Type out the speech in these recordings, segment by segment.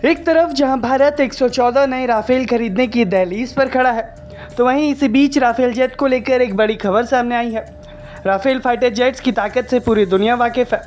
एक तरफ जहां भारत 114 नए राफेल खरीदने की दहलीज पर खड़ा है, तो वहीं इसी बीच राफेल जेट को लेकर एक बड़ी खबर सामने आई है। राफेल फाइटर जेट्स की ताकत से पूरी दुनिया वाकिफ है,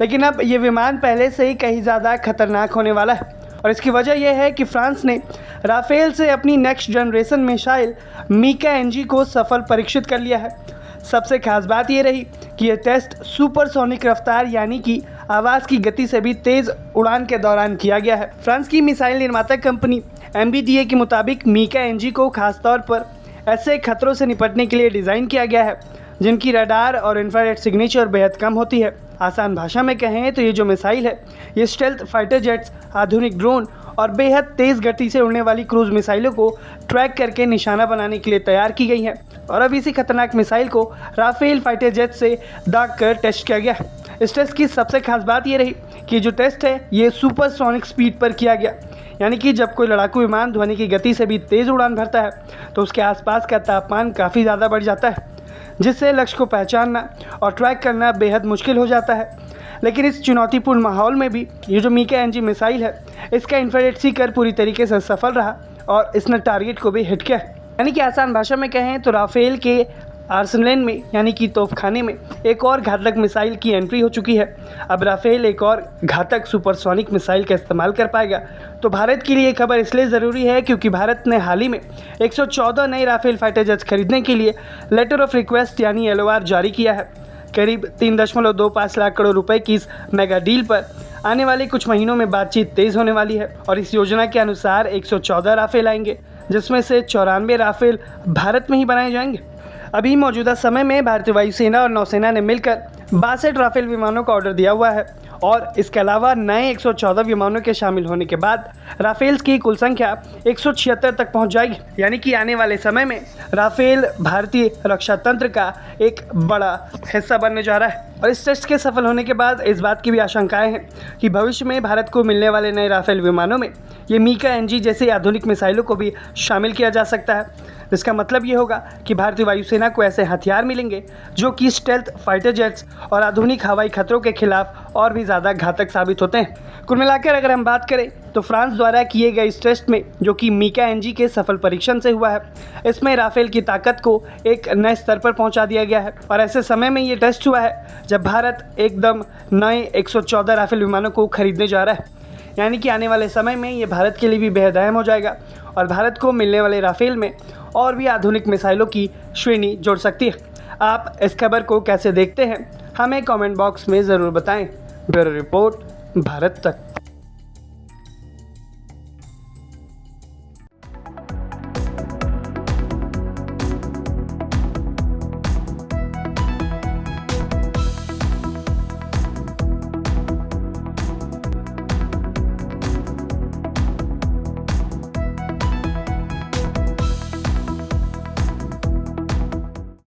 लेकिन अब ये विमान पहले से ही कहीं ज़्यादा खतरनाक होने वाला है। और इसकी वजह यह है कि फ्रांस ने राफेल से अपनी next generation missile MICA NG को सफल परीक्षित कर लिया है। सबसे खास बात ये रही कि यह टेस्ट सुपरसोनिक रफ्तार यानी कि आवाज़ की गति से भी तेज़ उड़ान के दौरान किया गया है। फ्रांस की मिसाइल निर्माता कंपनी MBDA के मुताबिक मीका एनजी को खासतौर पर ऐसे खतरों से निपटने के लिए डिज़ाइन किया गया है जिनकी रडार और इंफ्रारेड सिग्नेचर बेहद कम होती है। आसान भाषा में कहें तो ये जो मिसाइल है, ये स्टेल्थ फाइटर जेट्स, आधुनिक ड्रोन और बेहद तेज़ गति से उड़ने वाली क्रूज मिसाइलों को ट्रैक करके निशाना बनाने के लिए तैयार की गई है। और अब इसी खतरनाक मिसाइल को राफेल फाइटर जेट से दाग कर टेस्ट किया गया। इस टेस्ट की सबसे खास बात ये रही कि जो टेस्ट है ये सुपरसोनिक स्पीड पर किया गया, यानी कि जब कोई लड़ाकू विमान ध्वनि की गति से भी तेज़ उड़ान भरता है तो उसके आसपास का तापमान काफ़ी ज़्यादा बढ़ जाता है, जिससे लक्ष्य को पहचानना और ट्रैक करना बेहद मुश्किल हो जाता है। लेकिन इस चुनौतीपूर्ण माहौल में भी ये जो मीका एनजी मिसाइल है, इसका इंफ्रारेड सीकर पूरी तरीके से सफल रहा और इसने टारगेट को भी हिट किया। यानी कि आसान भाषा में कहें तो राफेल के आर्सेनल में यानी कि तोपखाने में एक और घातक मिसाइल की एंट्री हो चुकी है। अब राफेल एक और घातक सुपरसोनिक मिसाइल का इस्तेमाल कर पाएगा। तो भारत के लिए खबर इसलिए ज़रूरी है क्योंकि भारत ने हाल ही में 114 नए राफेल फाइटर जेट्स खरीदने के लिए लेटर ऑफ रिक्वेस्ट यानी LOR जारी किया है। करीब 3.25 लाख करोड़ रुपए की इस मेगा डील पर आने वाले कुछ महीनों में बातचीत तेज़ होने वाली है। और इस योजना के अनुसार 114 राफेल आएंगे, जिसमें से 94 राफेल भारत में ही बनाए जाएंगे। अभी मौजूदा समय में भारतीय वायुसेना और नौसेना ने मिलकर 62 राफेल विमानों का ऑर्डर दिया हुआ है और इसके अलावा नए 114 विमानों के शामिल होने के बाद राफेल्स की कुल संख्या 176 तक पहुंच जाएगी। यानी कि आने वाले समय में राफेल भारतीय रक्षा तंत्र का एक बड़ा हिस्सा बनने जा रहा है। और इस टेस्ट के सफल होने के बाद इस बात की भी आशंकाएं हैं कि भविष्य में भारत को मिलने वाले नए राफेल विमानों में ये मीका एनजी जैसी आधुनिक मिसाइलों को भी शामिल किया जा सकता है। इसका मतलब ये होगा कि भारतीय वायुसेना को ऐसे हथियार मिलेंगे जो कि स्टेल्थ फाइटर जेट्स और आधुनिक हवाई खतरों के खिलाफ और भी ज़्यादा घातक साबित होते हैं। कुल मिलाकर अगर हम बात करें तो फ्रांस द्वारा किए गए इस टेस्ट में जो कि मीका एनजी के सफल परीक्षण से हुआ है, इसमें राफेल की ताकत को एक नए स्तर पर पहुंचा दिया गया है। और ऐसे समय में ये टेस्ट हुआ है जब भारत एकदम नए 114 राफेल विमानों को खरीदने जा रहा है। यानी कि आने वाले समय में ये भारत के लिए भी बेहद अहम हो जाएगा और भारत को मिलने वाले राफेल में और भी आधुनिक मिसाइलों की श्रेणी जोड़ सकती है। आप इस खबर को कैसे देखते हैं, हमें कमेंट बॉक्स में ज़रूर बताएं। ब्यूरो रिपोर्ट, भारत तक।